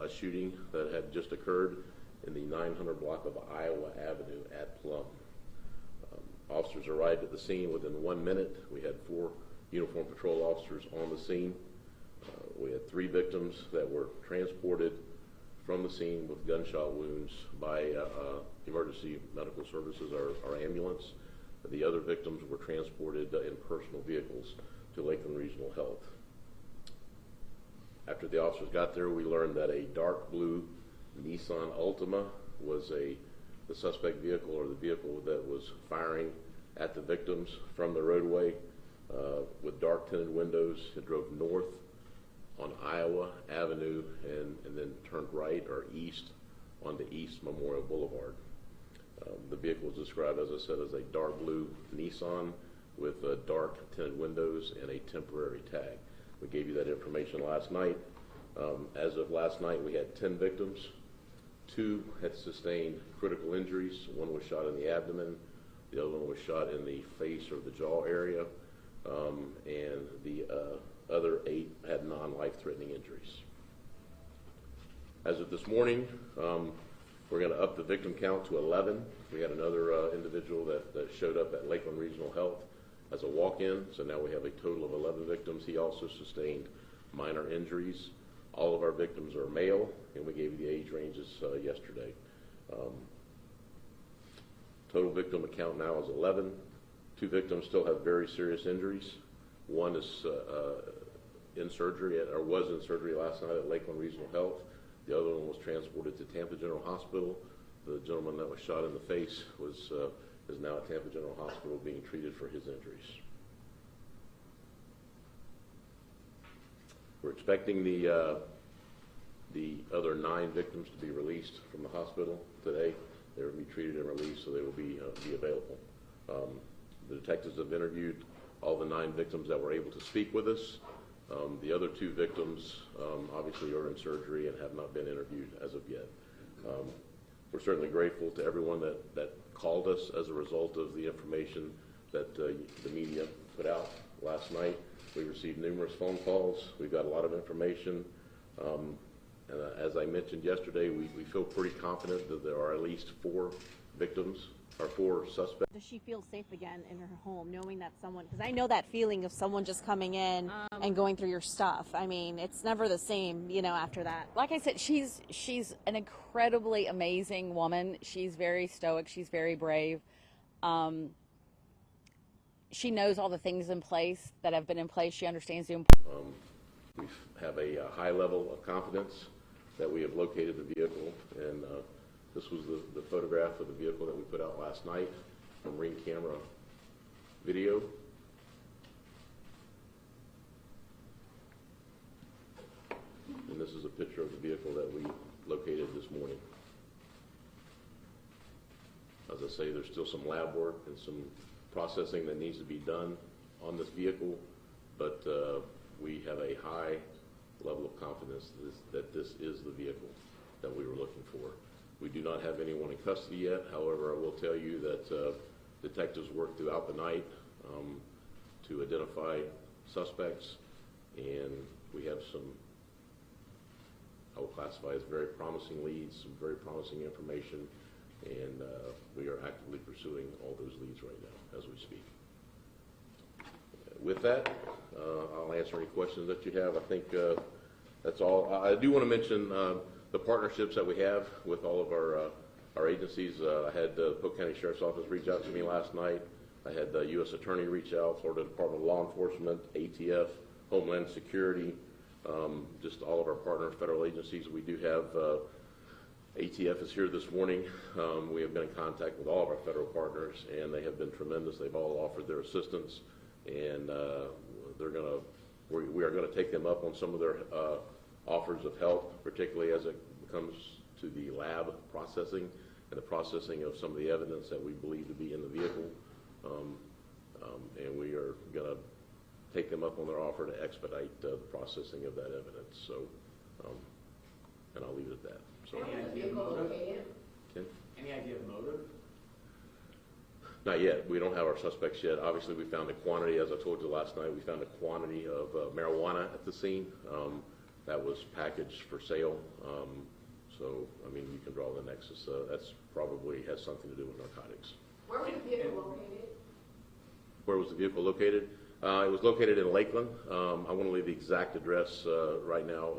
a shooting that had just occurred in the 900 block of Iowa Avenue at Plum. Officers arrived at the scene within 1 minute. We had 4 uniformed patrol officers on the scene. We had 3 victims that were transported from the scene with gunshot wounds by emergency medical services, our ambulance. The other victims were transported in personal vehicles to Lakeland Regional Health. After the officers got there, we learned that a dark blue Nissan Altima was the suspect vehicle, or the vehicle that was firing at the victims from the roadway with dark tinted windows. It drove north on Iowa Avenue and then turned right or east onto East Memorial Boulevard. The vehicle was described, as I said, as a dark blue Nissan with dark tinted windows and a temporary tag. We gave you that information last night. As of last night, we had 10 victims. 2 had sustained critical injuries. 1 was shot in the abdomen. The other one was shot in the face or the jaw area. And the other 8 had non-life-threatening injuries. As of this morning, we're going to up the victim count to 11. We had another individual that showed up at Lakeland Regional Health as a walk-in, so now we have a total of 11 victims. He also sustained minor injuries. All of our victims are male, and we gave you the age ranges yesterday. Total victim count now is 11. 2 victims still have very serious injuries. 1 is in surgery, or was in surgery last night at Lakeland Regional Health. The other one was transported to Tampa General Hospital. The gentleman that was shot in the face is now at Tampa General Hospital being treated for his injuries. We're expecting the other 9 victims to be released from the hospital today. They will be treated and released, so they will be available. The detectives have interviewed all the 9 victims that were able to speak with us. The other 2 victims obviously are in surgery and have not been interviewed as of yet. We're certainly grateful to everyone that called us as a result of the information that the media put out last night. We received numerous phone calls. We got a lot of information. And as I mentioned yesterday, we feel pretty confident that there are at least 4 victims or 4 suspects. Does she feel safe again in her home, knowing that someone, because I know that feeling of someone just coming in and going through your stuff. I mean, it's never the same, after that. Like I said, she's an incredibly amazing woman. She's very stoic. She's very brave. She knows all the things in place that have been in place. She understands the importance. We have a high level of confidence that we have located the vehicle, and this was the photograph of the vehicle that we put out last night from Ring camera video. And this is a picture of the vehicle that we located this morning. As I say, there's still some lab work and some processing that needs to be done on this vehicle, but we have a high level of confidence that this is the vehicle that we were looking for. We do not have anyone in custody yet. However, I will tell you that detectives worked throughout the night to identify suspects, and we have some, I will classify as very promising leads, some very promising information, and we are actively pursuing all those leads right now as we speak. With that, I'll answer any questions that you have. I think that's all. I do want to mention the partnerships that we have with all of our agencies. I had the Polk County Sheriff's Office reach out to me last night. I had the U.S. Attorney reach out, Florida Department of Law Enforcement, ATF, Homeland Security, just all of our partner federal agencies. We do have ATF is here this morning. We have been in contact with all of our federal partners, and they have been tremendous. They've all offered their assistance, and we are going to take them up on some of their offers of help, particularly as it comes to the lab processing and the processing of some of the evidence that we believe to be in the vehicle. And we are going to take them up on their offer to expedite the processing of that evidence. So, and I'll leave it at that. So, Any idea of motive? Ken? Any idea of motive? Not yet. We don't have our suspects yet. Obviously, we found a quantity, as I told you last night, we found a quantity of marijuana at the scene. that was packaged for sale. So, I mean, you can draw the nexus. That's probably has something to do with narcotics. Where was the vehicle located? Where was the vehicle located? It was located in Lakeland. I want to leave the exact address right now.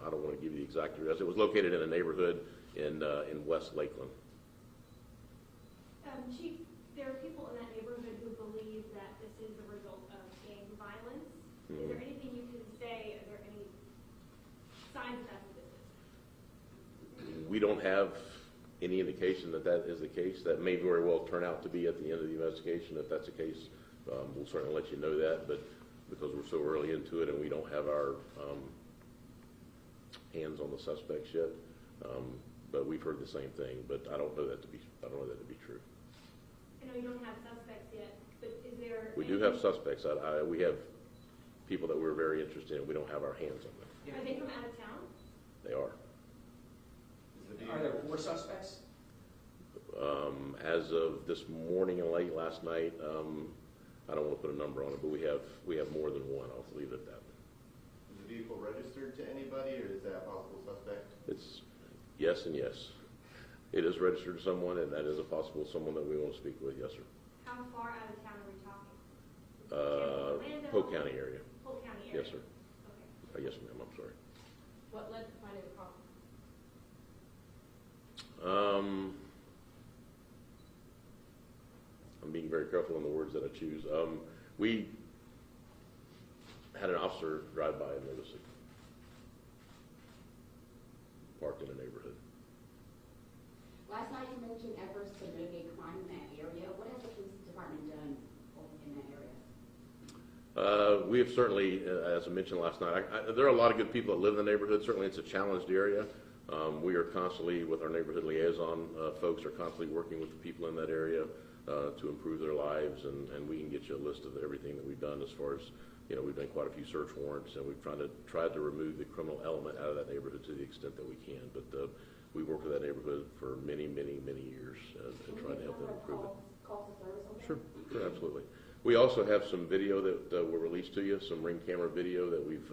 I don't want to give you the exact address. It was located in a neighborhood in West Lakeland. Chief, there are people in that neighborhood who believe that this is the result of gang violence. Is there anything you can say? Are there any signs that that's what this is? We don't have any indication that that is the case. That may very well turn out to be at the end of the investigation. If that's the case, we'll certainly let you know that. But because we're so early into it and we don't have our hands on the suspects yet, but we've heard the same thing. But I don't know that to be true. I know you don't have suspects yet, but is there? We do have suspects. We have people that we're very interested in. We don't have our hands on them. Are they from out of town? They are. Are there 4 suspects? As of this morning and late last night, I don't want to put a number on it, but we have more than one. I'll leave it at that. Is the vehicle registered to anybody, or is that a possible suspect? It's yes and yes. It is registered to someone, and that is a possible someone that we want to speak with. Yes, sir. How far out of town are we talking? Polk County area. Polk County area? Yes, sir. Okay. Yes, ma'am. I'm sorry. What led to finding the car? I'm being very careful in the words that I choose. We had an officer drive by and notice it parked in a neighborhood. Last night you mentioned efforts to mitigate crime in that area. What has the police department done in that area? We have certainly, as I mentioned last night, there are a lot of good people that live in the neighborhood. Certainly it's a challenged area. We are constantly, with our neighborhood liaison folks, are constantly working with the people in that area to improve their lives, and we can get you a list of everything that we've done as far as, we've done quite a few search warrants, and we've tried to remove the criminal element out of that neighborhood to the extent that we can. But we worked with that neighborhood for many, many, many years and tried to help them improve it. Calls to service on that? Sure, absolutely. We also have some video that will release to you, some Ring camera video that we've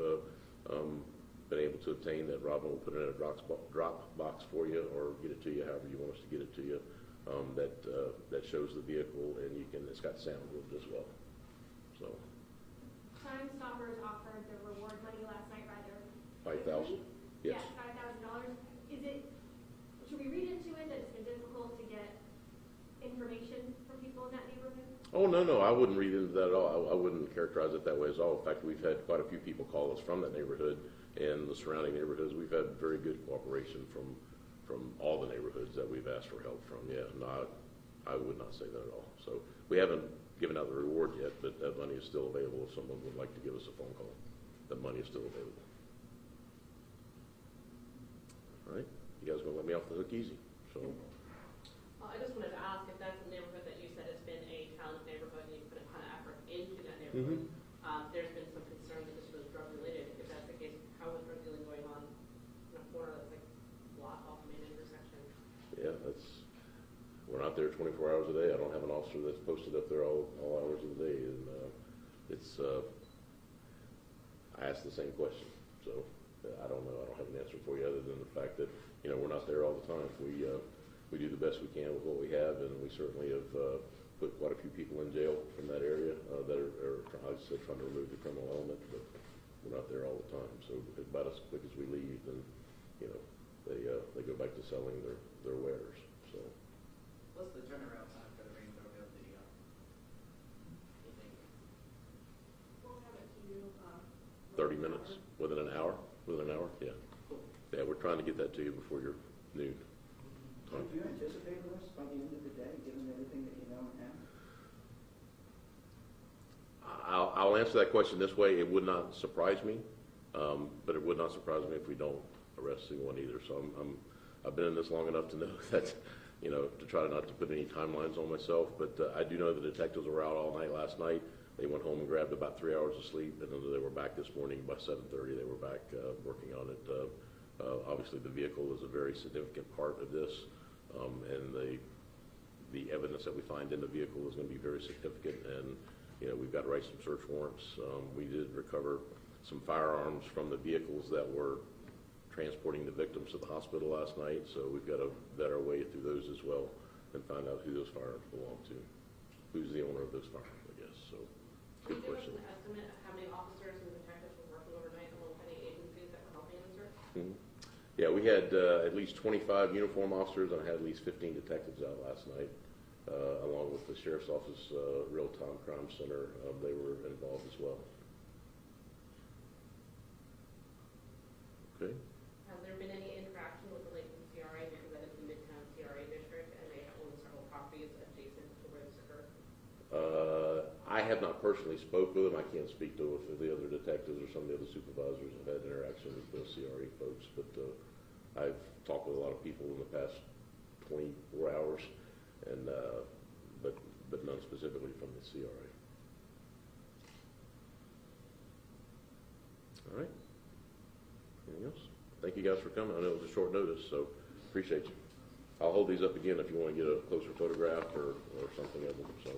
been able to obtain that Robin will put in a drop box for you, or get it to you however you want us to get it to you. That shows the vehicle, and it's got sound with it as well. So. Crime Stoppers offered the reward money last night, rather. $5,000. Yes. Yeah, $5,000. Should we read into it that it's been difficult to get information from people in that neighborhood? Oh, no, I wouldn't read into that at all. I wouldn't characterize it that way at all. In fact, we've had quite a few people call us from that neighborhood and the surrounding neighborhoods. We've had very good cooperation from all the neighborhoods that we've asked for help from. Yeah, no, I would not say that at all. So we haven't given out the reward yet, but that money is still available if someone would like to give us a phone call. That money is still available. All right, you guys are going to let me off the hook easy. So. I just wanted to ask if that's a neighborhood that you said has been a challenged neighborhood and you put a ton of effort into that neighborhood. There's been some concern that this was drug related. If that's the case, how is drug dealing going on in a corner that's like blocked off the main intersection? Yeah, we're not there 24 hours a day. I don't have an officer that's posted up there all hours of the day, and I asked the same question. So I don't know. I don't have an answer for you other than the fact that we're not there all the time. We do the best we can with what we have, and we certainly have put quite a few people in jail from that area that are trying to remove the criminal element, but we're not there all the time. So about as quick as we leave, then they go back to selling their wares. So. What's the turnaround time for the Ring video? You think? We'll have it to you. 30 minutes, within an hour, yeah. Yeah, we're trying to get that to you before your noon. Do you anticipate arrests by the end of the day, given everything that you know now? I'll answer that question this way. It would not surprise me, but it would not surprise me if we don't arrest anyone either. So I've been in this long enough to know that, to try not to put any timelines on myself. But I do know the detectives were out all night last night. They went home and grabbed about 3 hours of sleep, and then they were back this morning by 7:30. They were back working on it. Obviously, the vehicle is a very significant part of this, and the evidence that we find in the vehicle is going to be very significant. And we've got to write some search warrants. We did recover some firearms from the vehicles that were transporting the victims to the hospital last night. So we've got to vet our way through those as well and find out who those firearms belong to, who's the owner of those firearms, I guess. So, Can good you give us question. an estimate of how many officers and detectives were working overnight along with any agencies that were helping in the search? Mhm. Yeah, we had at least 25 uniform officers, and I had at least 15 detectives out last night, along with the Sheriff's Office Real-Time Crime Center. They were involved as well. Okay. Has there been any interaction with the Lakeland CRA, because that is the Midtown CRA district, and they own several properties adjacent to where this occurred? I have not personally spoke with them. I can't speak to if the other detectives or some of the other supervisors have had interaction with the CRA folks, but I've talked with a lot of people in the past 24 hours, and but none specifically from the CRA. All right. Anything else? Thank you guys for coming. I know it was a short notice, so appreciate you. I'll hold these up again if you want to get a closer photograph or something of them. So.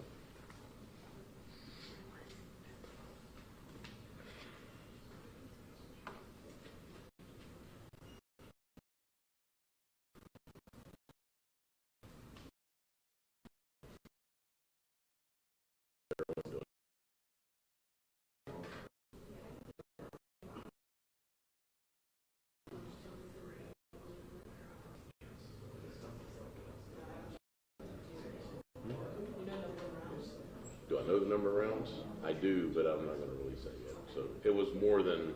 Do I know the number of rounds? I do, but I'm not going to release that yet. So it was more than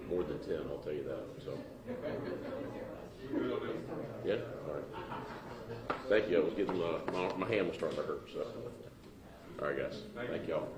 10. I'll tell you that. So. Yeah. All right. Thank you. I was getting my hand was starting to hurt. So. All right, guys. Thank y'all.